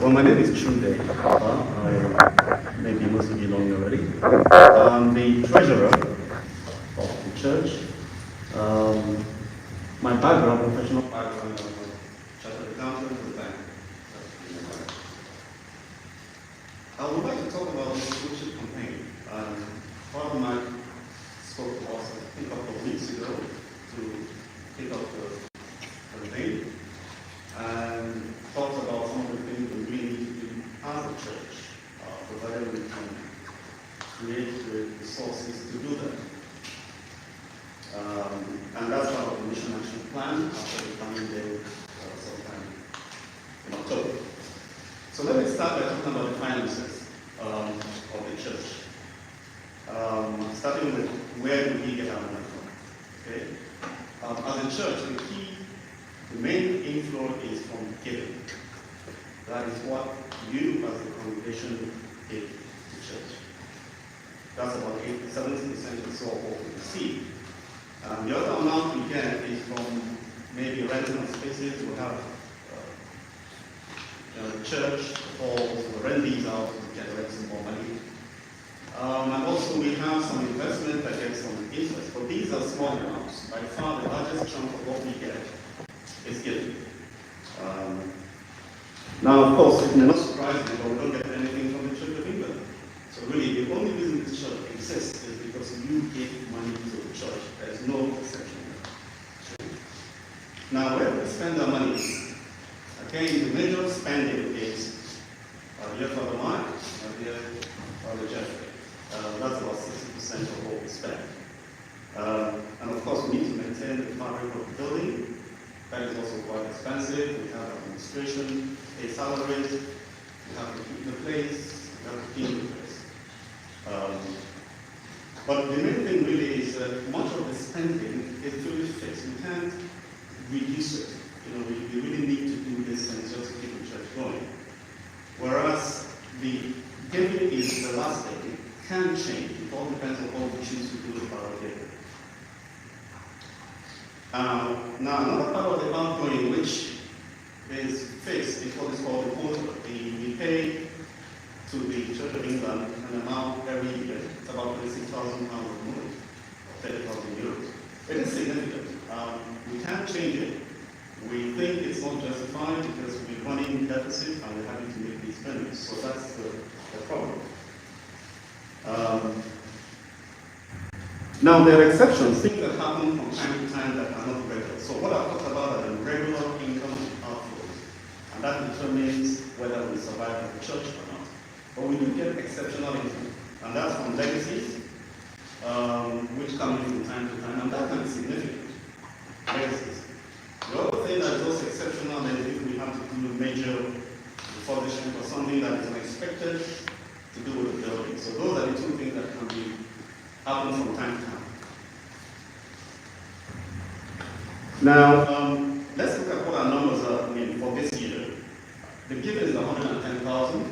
So my name is Chude Papa. Maybe most of you know me already. I'm the treasurer of the church. My background, professional background, I'm a chartered accountant at the bank. I would like to talk about the stewardship campaign. Father Mike spoke to us, I think, a couple of weeks ago to kick off the campaign and talked about some of the things we really need to do as a church, provided we can create the resources to do that. And that's part of the mission action plan after the coming day sometime in October. So let me start by talking about the finances of the church. Starting with where do we get our money from? Okay? As a church, the main inflow is from giving. That is what you as a congregation give to church. That's about 70% or so of what we receive. The other amount we get is from maybe renting of spaces. We have the church halls, we rent these out to generate some more money. And also we have some investment that gets some interest, but these are small amounts. By far the largest chunk of what we get is giving. Now of course, it may not surprise you, but we don't get anything from the Church of England. So really the only reason this church exists is because you give money to the church. There is no exception. Now where do we spend our money? Again, the major spending is dear Father Mark, dear Father Jeffrey. That's about 60% of what we spend. And of course, we need to maintain the fabric of the building. That is also quite expensive. We have administration, pay salaries, we have to keep the place, we have to clean the place. But the main thing really is that much of the spending is really fixed. We can't reduce it. We really need to do this and just keep the church going. Whereas the giving is the last thing. It can change. It all depends on what we choose to do about our giving. Now, another part of the outgoing, which is fixed, is what is called the quota. We pay to the Church of England an amount every year. It's about £26,000 a month, 30,000 euros. It is significant. We can't change it. We think it's not justified because we're running deficit and we're having to make these payments. So that's the problem. Now there are exceptions, things that happen from time to time that are not regular. So what I've talked about are the regular income outflows. And that determines whether we survive as a church or not. But we do get exceptional income. And that's from legacies, which come in from time to time. And that can be significant. Legacies. The other thing that is also exceptional is if we have to do a major refurbishment or something that is unexpected to do with the building. So those are the two things that can happen from time to time. Now, let's look at what our numbers are for this year. The given is 110,000,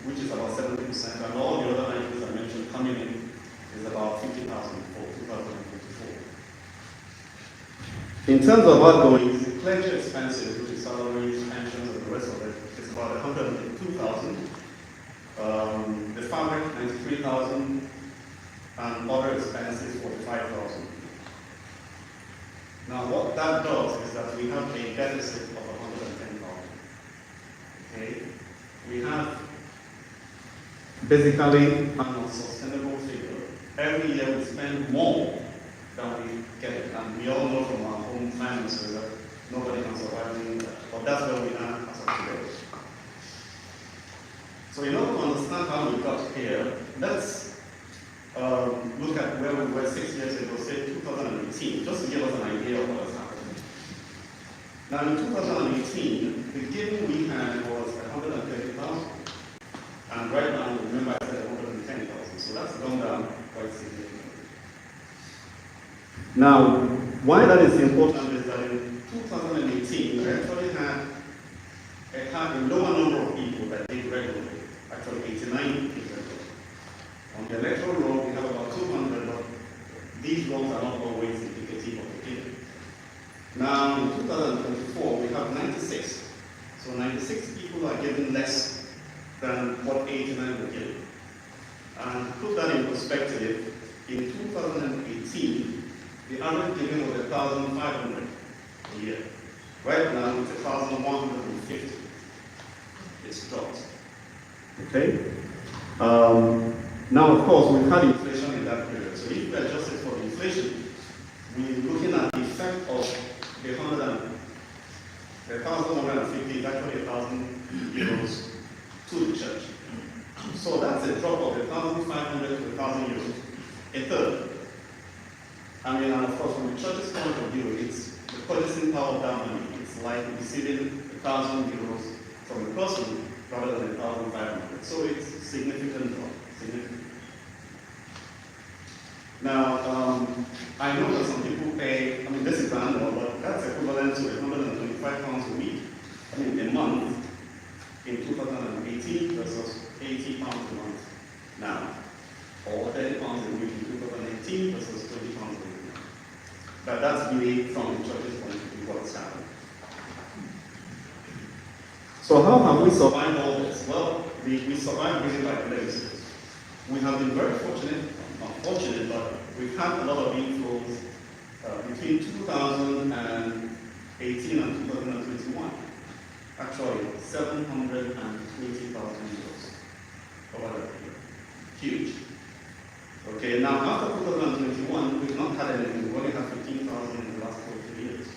which is about 70%, and all the other items I mentioned coming in is about 50,000 for 2024. In terms of outgoings, the clergy expenses, which is salaries, pensions, and the rest of it, is about 102,000. The fabric, 93,000, and other expenses, 45,000. Now, what that does is that we have a deficit of 110,000. Okay, we have basically an unsustainable figure. Every year we spend more than we get, and we all know from our own finances that nobody can survive doing that. But that's where we are as of today. So in order to understand how we got here, let's look at where we were 6 years ago, say 2018, just to give us an idea of what has happened. Now in 2018, the giving we had was 130,000. And right now, remember I said 110,000, so that's gone down quite significantly. Now, why that is important is that in 2018, we actually had a lower number of people that did regularly. Actually, 89 people. On the electoral roll, we have about 200, but these rolls are not always indicative of the giving. Now, in 2024, we have 96. So 96 giving less than what 89 were giving. And to put that in perspective, in 2018, the average giving was 1,500 a year. Right now, it's 1,150. It's dropped. Okay? Now, of course, we've had inflation in that period. So if we adjust it for inflation, we're looking at the effect of 1,150 is actually 1,000 euros to the church. So that's a drop of 1,500 to 1,000 euros, a third. I mean, and of course, from the church's point of view, it's the purchasing power of that money. It's like receiving 1,000 euros from the person rather than 1,500. So it's significant drop. Significant. Now, I know that some people pay, I mean, this is annual, but that's equivalent to £125 a week, I mean, a month in 2018 versus £80 a month now, or £30 a week in 2018 versus £20 a week now. But that's really from the church's point of view what's happening. So how have we survived all this? Well, we survived really by grace. We have been very fortunate, unfortunate, but we've had a lot of inflows between 2018 and 2021. Actually, 720,000 euros over that period. Huge. Okay, now after 2021, we've not had anything. We've only had 15,000 in the last 4 years.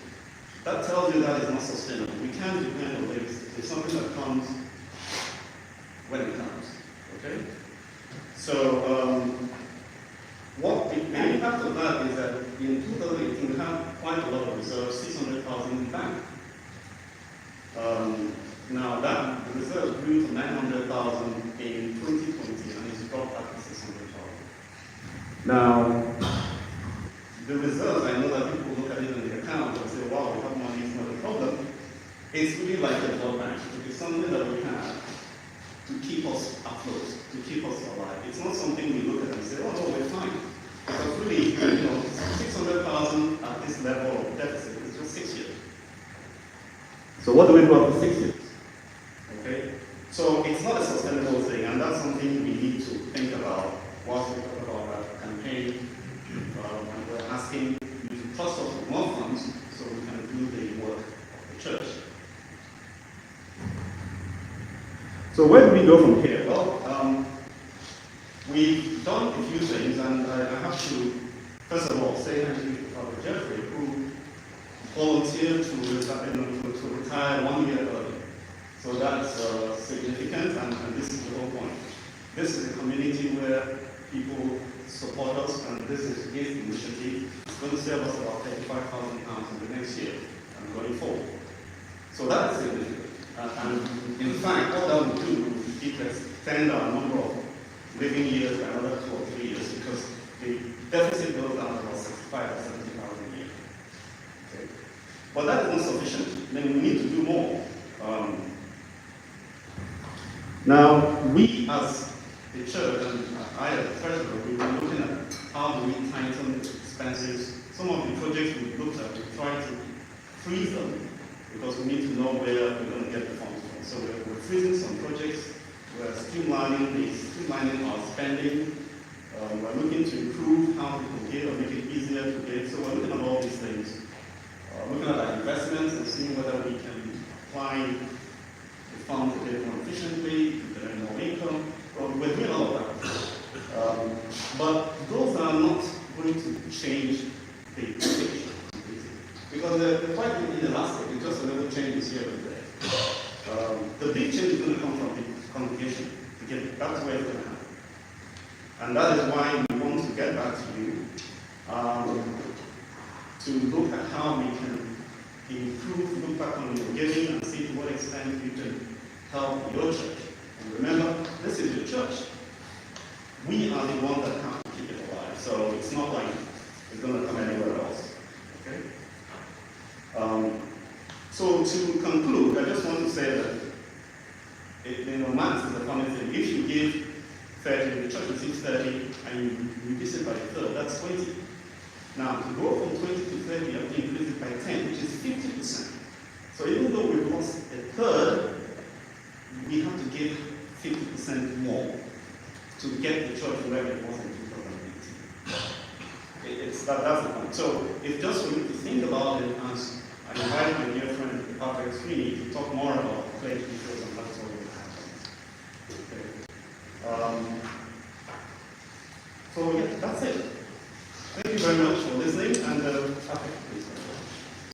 That tells you that is not sustainable. We can't depend on this. It's something that comes when it comes. Okay? So, what the impact of that is that in 2018 we had quite a lot of reserves, 600,000 in the bank. Now that the reserves grew to 900,000 in 2020 and it's dropped back to 600,000. Now, the reserves, I know that people look at it in the account and say, wow, we have money, it's not a problem. It's really like a blood bank. It is something that we have to keep us afloat, to keep us alive. It's not something we look at and say, oh no, we're fine. Because really, 600,000 at this level of deficit is just 6 years. So what do we do after 6 years? Okay? So it's not a sustainable thing, and that's something we need to think about whilst we talk about our campaign. And we're asking you to trust us with more funds so we can do the work of the church. So where do we go from here? Well, we've done a few things, and I have to, first of all, say thank you to Father Jeffrey, who volunteered to retire 1 year early. So that's significant, and this is the whole point. This is a community where people support us, and this is his initiative. It's going to save us about £35,000 in the next year and going forward. So that is significant. And in fact, what that will do is extend our number of living years by another 2 or 3 years, because the deficit goes down to about 65 or 70,000 a year. Okay. But that is not sufficient. Then we need to do more. Now, we as the church, and I as the treasurer, we've been looking at how do we tighten expenses. Some of the projects we've looked at, we've tried to freeze them, because we need to know where we're going to get the funds from. So we're freezing some projects, we're streamlining our spending, we're looking to improve how people give or make it easier to give. So we're looking at all these things. Looking at our investments and seeing whether we can apply the funds a bit more efficiently, generate more income. Well, we're doing all of that. But those are not going to change the picture. Because they're quite inelastic, it's just a little changes here and there. The big change is going to come from the congregation. Again, that's where it's going to happen. And that is why we want to get back to you to look at how we can improve, look back on your giving and see to what extent you can help your church. And remember, this is your church. We are the ones that have to keep it alive. So it's not like it's going to come anywhere else. Okay? So to conclude, I just want to say that maths is a funny thing. If you give 30, the church receives 30, and you reduce it by a third, that's 20. Now, to go from 20 to 30, you have to increase it by 10, which is 50%. So even though we've lost a third, we 5% more to get the church where it was in 2018. That's the point. So it's just for you to think about it as I invite my dear friend, Patrick Sweeney, to talk more about pledge issues and that's all that happens. Okay. So yeah, that's it. Thank you very much for listening and